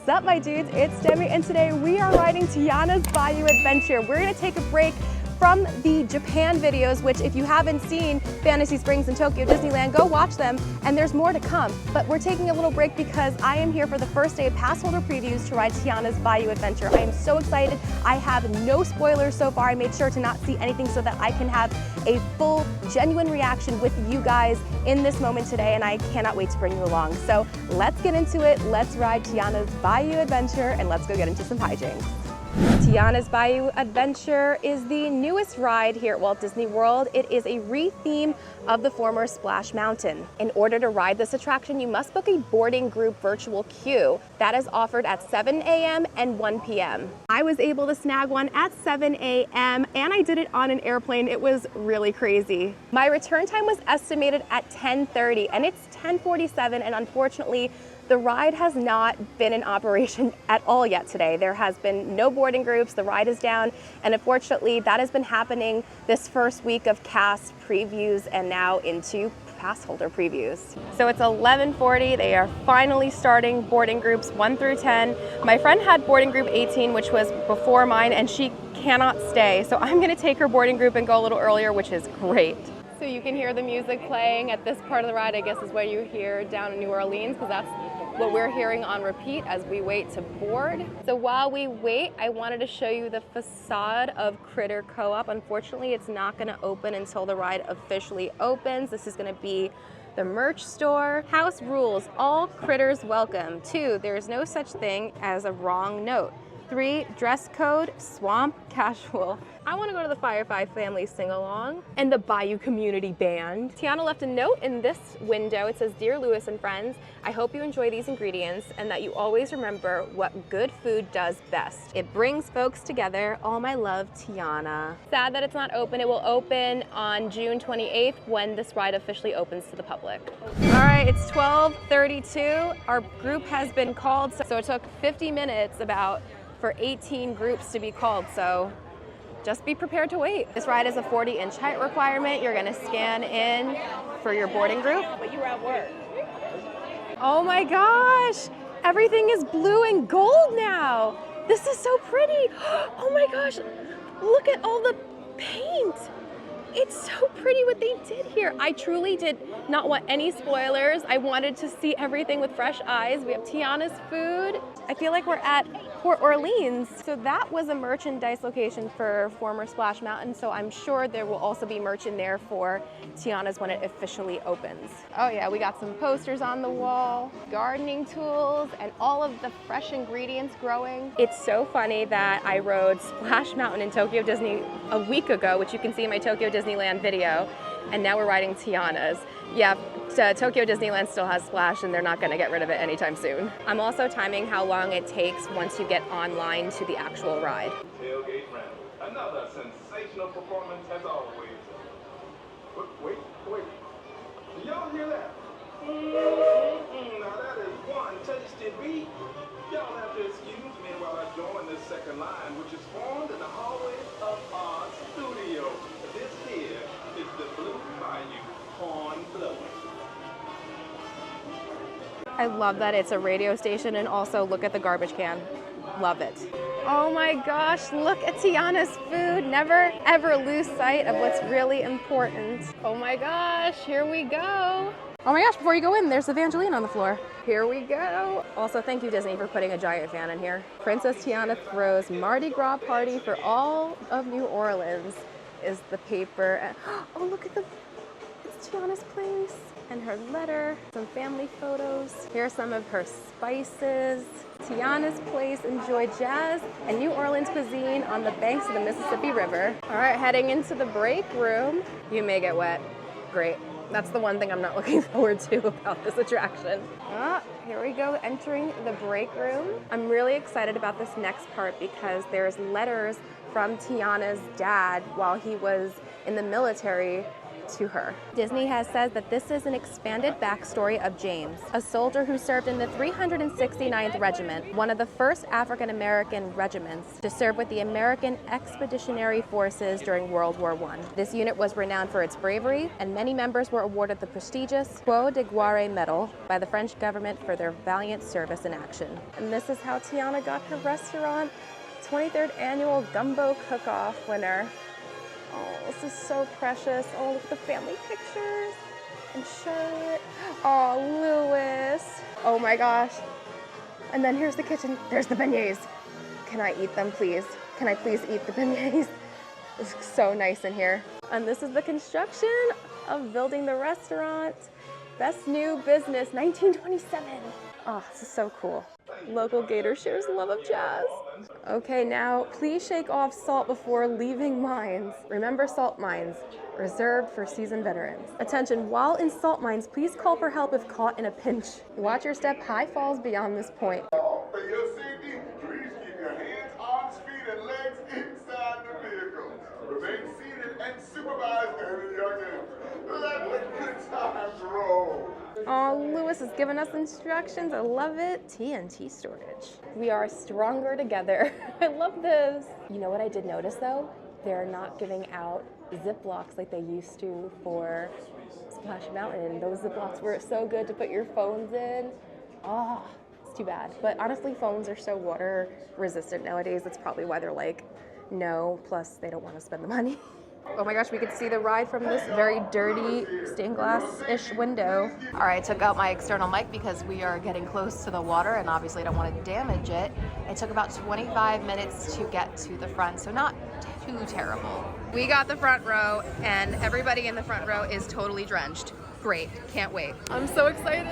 What's up, my dudes? It's Demi, and today we are riding Tiana's Bayou adventure. We're gonna take a break from the Japan videos, which if you haven't seen Fantasy Springs and Tokyo Disneyland, go watch them, and there's more to come. But we're taking a little break because I am here for the first day of Passholder Previews to ride Tiana's Bayou adventure. I am so excited. I have no spoilers so far. I made sure to not see anything so that I can have a full, genuine reaction with you guys in this moment today, and I cannot wait to bring you along. So let's get into it. Let's ride Tiana's Bayou adventure, and let's go get into some hijinks. Tiana's Bayou Adventure is the newest ride here at Walt Disney World. It is a re-theme of the former Splash Mountain. In order to ride this attraction, you must book a boarding group virtual queue. That is offered at 7 a.m. and 1 p.m. I was able to snag one at 7 a.m. and I did it on an airplane. It was really crazy. My return time was estimated at 10:30 and it's 10:47, and unfortunately, the ride has not been in operation at all yet today. There has been no boarding groups, the ride is down, and unfortunately that has been happening this first week of cast previews and now into Passholder Previews. So it's 11:40, they are finally starting boarding groups 1 through 10. My friend had boarding group 18, which was before mine, and she cannot stay. So I'm gonna take her boarding group and go a little earlier, which is great. So you can hear the music playing at this part of the ride, I guess is what you hear down in New Orleans, because that's what we're hearing on repeat as we wait to board. So while we wait, I wanted to show you the facade of Critter Co-op. Unfortunately, it's not gonna open until the ride officially opens. This is gonna be the merch store. House rules, all critters welcome. 2, there's no such thing as a wrong note. 3, dress code, swamp casual. I want to go to the Firefly Family Sing-Along and the Bayou Community Band. Tiana left a note in this window. It says, "Dear Lewis and friends, I hope you enjoy these ingredients and that you always remember what good food does best. It brings folks together. All my love, Tiana." Sad that it's not open. It will open on June 28th when this ride officially opens to the public. All right, it's 12:32. Our group has been called, so it took 50 minutes for 18 groups to be called, so just be prepared to wait. This ride is a 40-inch height requirement. You're gonna scan in for your boarding group. But you were at work. Oh my gosh, everything is blue and gold now. This is so pretty. Oh my gosh, look at all the paint. It's so pretty what they did here. I truly did not want any spoilers. I wanted to see everything with fresh eyes. We have Tiana's food. I feel like we're at Port Orleans. So that was a merchandise location for former Splash Mountain. So I'm sure there will also be merch in there for Tiana's when it officially opens. Oh yeah, we got some posters on the wall, gardening tools, and all of the fresh ingredients growing. It's so funny that I rode Splash Mountain in Tokyo Disney a week ago, which you can see in my Tokyo Disneyland video, and now we're riding Tiana's. Yeah, Tokyo Disneyland still has Splash and they're not gonna get rid of it anytime soon. I'm also timing how long it takes once you get online to the actual ride. Tailgate round. Another sensational performance as always. Wait. Do y'all hear that? Now that is one tasty beat. Y'all have to excuse me while I join this second line, which is formed in the hallways of our studio. This here is the Blue Bayou Corn Float. I love that it's a radio station, and also look at the garbage can. Love it. Oh my gosh, look at Tiana's food. Never ever lose sight of what's really important. Oh my gosh, here we go. Oh my gosh, before you go in, there's Evangeline on the floor. Here we go. Also, thank you, Disney, for putting a giant fan in here. Princess Tiana throws Mardi Gras party for all of New Orleans is the paper. Oh, look at it's Tiana's place and her letter, some family photos. Here are some of her spices. Tiana's place, enjoy jazz and New Orleans cuisine on the banks of the Mississippi River. All right, heading into the break room. You may get wet. Great. That's the one thing I'm not looking forward to about this attraction. Here we go, entering the break room. I'm really excited about this next part because there's letters from Tiana's dad while he was in the military to her. Disney has said that this is an expanded backstory of James, a soldier who served in the 369th Regiment, one of the first African-American regiments to serve with the American Expeditionary Forces during World War I. This unit was renowned for its bravery, and many members were awarded the prestigious Croix de Guerre medal by the French government for their valiant service in action. And this is how Tiana got her restaurant. 23rd annual gumbo cook-off winner. Oh, this is so precious. Oh, look at the family pictures. And Charlotte. Oh, Louis. Oh my gosh. And then here's the kitchen. There's the beignets. Can I eat them, please? Can I please eat the beignets? It's so nice in here. And this is the construction of building the restaurant. Best new business, 1927. Oh, this is so cool. Local gator shares love of jazz. Okay, now please shake off salt before leaving mines. Remember, salt mines, reserved for seasoned veterans. Attention, while in salt mines, please call for help if caught in a pinch. Watch your step, high falls beyond this point. For your safety, please keep your hands, arms, feet, and legs inside the vehicle. Remain seated and supervise any youngins. Let the good times roll. Oh, Louis is giving us instructions. I love it. TNT storage. We are stronger together. I love this. You know what I did notice though? They're not giving out Ziplocs like they used to for Splash Mountain. Those Ziplocs were so good to put your phones in. Oh, it's too bad. But honestly, phones are so water resistant nowadays. That's probably why they're like, no, plus they don't want to spend the money. Oh my gosh, we could see the ride from this very dirty stained glass-ish window. All right, I took out my external mic because we are getting close to the water and obviously don't want to damage it. It took about 25 minutes to get to the front, so not too terrible. We got the front row and everybody in the front row is totally drenched. Great, can't wait. I'm so excited.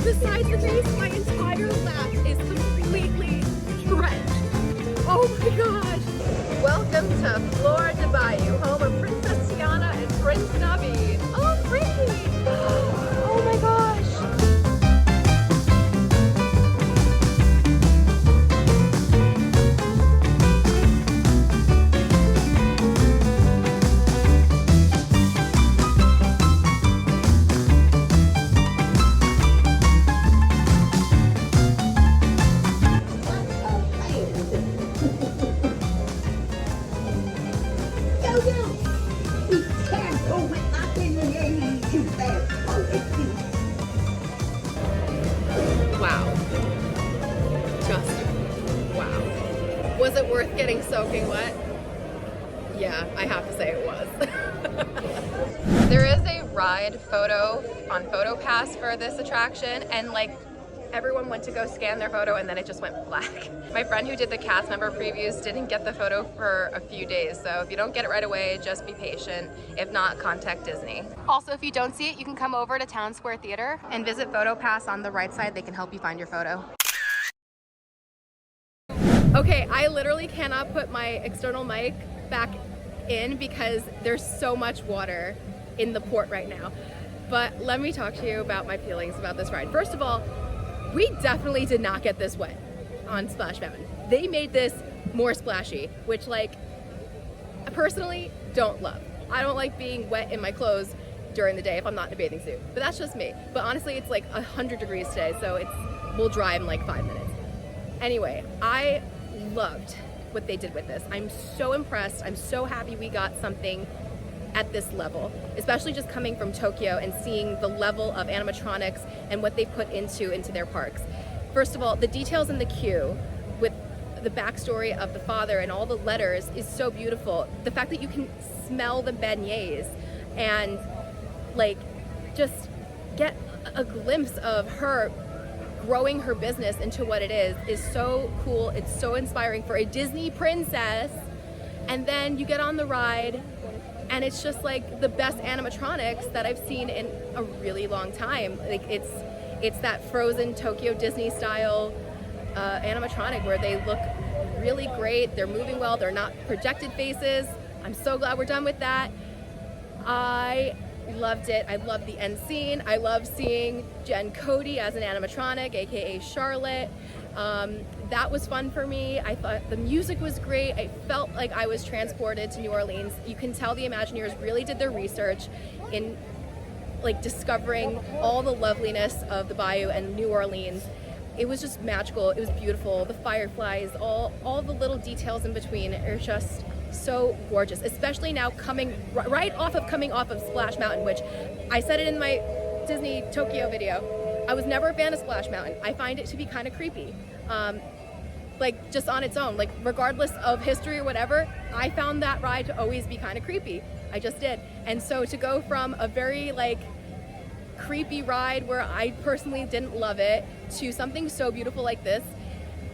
besides the face, my entire lap is completely drenched. Oh my gosh. Welcome to Florida Bayou, home of Princess Tiana and Prince Demi. Oh, pretty. Oh my gosh. Wow. Just wow. Was it worth getting soaking wet? Yeah, I have to say it was. There is a ride photo on Photopass for this attraction, and like everyone went to go scan their photo and then it just went black. My friend who did the cast member previews didn't get the photo for a few days, so if you don't get it right away, just be patient. If not, contact Disney. Also, if you don't see it, you can come over to Town Square Theater and visit Photopass on the right side. They can help you find your photo. Okay, I literally cannot put my external mic back in because there's so much water in the port right now. But let me talk to you about my feelings about this ride. First of all, we definitely did not get this wet on Splash Mountain. They made this more splashy, which like, I personally don't love. I don't like being wet in my clothes during the day if I'm not in a bathing suit, but that's just me. But honestly, it's like 100 degrees today, so we'll dry in like 5 minutes. Anyway, I loved what they did with this. I'm so impressed. I'm so happy we got something at this level, especially just coming from Tokyo and seeing the level of animatronics and what they put into their parks. First of all, the details in the queue with the backstory of the father and all the letters is so beautiful. The fact that you can smell the beignets and like just get a glimpse of her growing her business into what it is so cool. It's so inspiring for a Disney princess. And then you get on the ride and it's just like the best animatronics that I've seen in a really long time. Like it's that Frozen Tokyo Disney style animatronic where they look really great. They're moving well. They're not projected faces. I'm so glad we're done with that. I loved it. I loved the end scene. I love seeing Jen Cody as an animatronic, aka Charlotte. That was fun for me. I thought the music was great. I felt like I was transported to New Orleans. You can tell the Imagineers really did their research in like discovering all the loveliness of the Bayou and New Orleans. It was just magical. It was beautiful. The fireflies, all the little details in between are just so gorgeous, especially now coming off of Splash Mountain, which I said it in my Disney Tokyo video. I was never a fan of Splash Mountain. I find it to be kind of creepy. Like just on its own, like regardless of history or whatever, I found that ride to always be kind of creepy. I just did. And so to go from a very like creepy ride where I personally didn't love it to something so beautiful like this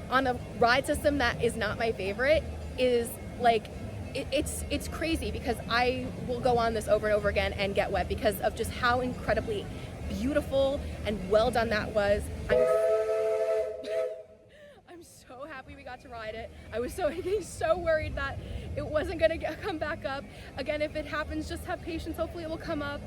on a ride system that is not my favorite is like, it's crazy because I will go on this over and over again and get wet because of just how incredibly beautiful and well done that was. I'm so happy we got to ride it. I was so worried that it wasn't gonna come back up. Again, if it happens, just have patience. Hopefully it will come up.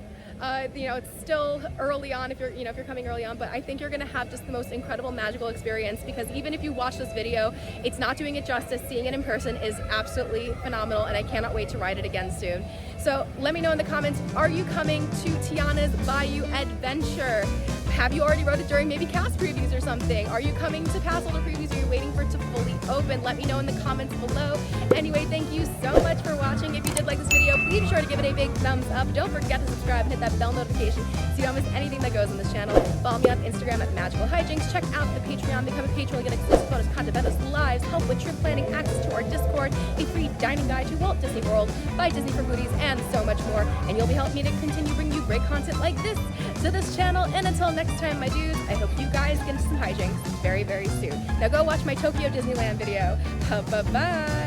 You know, it's still early on if you're coming early on, but I think you're gonna have just the most incredible magical experience because even if you watch this video, it's not doing it justice. Seeing it in person is absolutely phenomenal and I cannot wait to ride it again soon. So let me know in the comments, are you coming to Tiana's Bayou Adventure? Have you already rode it during maybe cast previews or something? Are you coming to Passholder Previews or are you waiting for it to fully open? Let me know in the comments below. Anyway, thank you so much for watching. If you did like this video, please be sure to give it a big thumbs up. Don't forget to subscribe and hit that bell notification so you don't miss anything that goes on this channel. Follow me on Instagram at Magical Hijinx. Check out the Patreon. Become a patron. Get exclusive bonus content, bonus lives, help with trip planning, access to our Discord, a free dining guide to Walt Disney World by Disney for Foodies, and so much more. And you'll be helping me to continue bringing you great content like this to this channel. And until next time, my dudes, I hope you guys get into some hijinks very, very soon. Now go watch my Tokyo Disneyland video. Bye-bye.